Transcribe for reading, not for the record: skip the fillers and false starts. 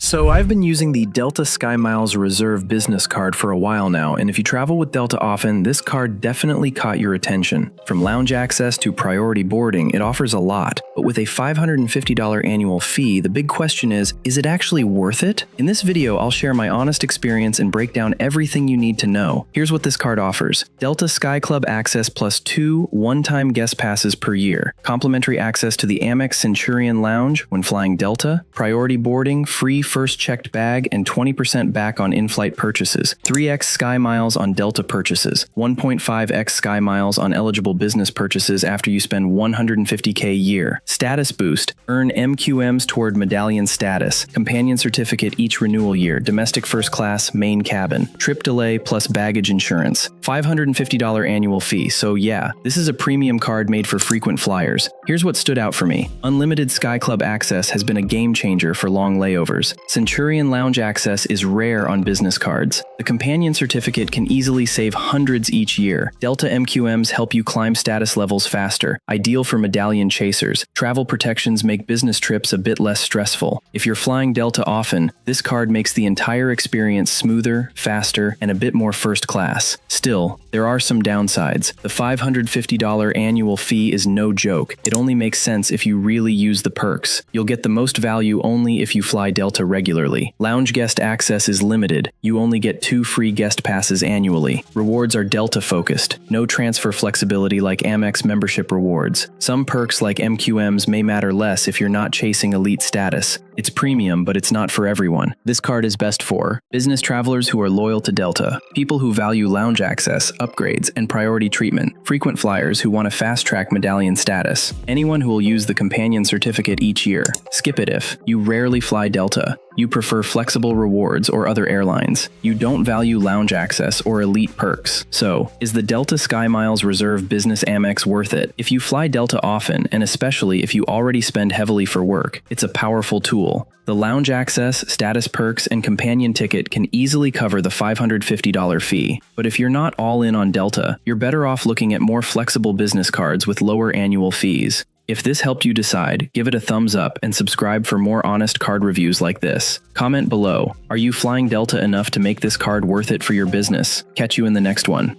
So I've been using the Delta SkyMiles Reserve business card for a while now, and if you travel with Delta often, this card definitely caught your attention. From lounge access to priority boarding, it offers a lot. But with a $550 annual fee, the big question is it actually worth it? In this video, I'll share my honest experience and break down everything you need to know. Here's what this card offers. Delta Sky Club access plus 2 one-time guest passes per year. Complimentary access to the Amex Centurion Lounge when flying Delta. Priority boarding, free first checked bag, and 20% back on in-flight purchases. 3x SkyMiles on Delta purchases. 1.5x SkyMiles on eligible business purchases after you spend $150K a year. Status boost. Earn MQMs toward medallion status. Companion certificate each renewal year. Domestic first class, main cabin. Trip delay plus baggage insurance. $550 annual fee. So yeah, this is a premium card made for frequent flyers. Here's what stood out for me. Unlimited Sky Club access has been a game changer for long layovers. Centurion Lounge access is rare on business cards. The companion certificate can easily save hundreds each year. Delta MQMs help you climb status levels faster, ideal for medallion chasers. Travel protections make business trips a bit less stressful. If you're flying Delta often, this card makes the entire experience smoother, faster, and a bit more first class. Still, there are some downsides. The $550 annual fee is no joke. It only makes sense if you really use the perks. You'll get the most value only if you fly Delta regularly. Lounge guest access is limited. You only get 2 free guest passes annually. Rewards are Delta focused. No transfer flexibility like Amex membership rewards. Some perks like MQMs may matter less if you're not chasing elite status. It's premium, but it's not for everyone. This card is best for business travelers who are loyal to Delta, people who value lounge access, upgrades, and priority treatment, frequent flyers who want to fast-track medallion status, anyone who will use the companion certificate each year. Skip it if you rarely fly Delta, you prefer flexible rewards or other airlines, you don't value lounge access or elite perks. So, is the Delta SkyMiles Reserve Business Amex worth it? If you fly Delta often, and especially if you already spend heavily for work, it's a powerful tool. The lounge access, status perks, and companion ticket can easily cover the $550 fee. But if you're not all in on Delta, you're better off looking at more flexible business cards with lower annual fees. If this helped you decide, give it a thumbs up and subscribe for more honest card reviews like this. Comment below, are you flying Delta enough to make this card worth it for your business? Catch you in the next one.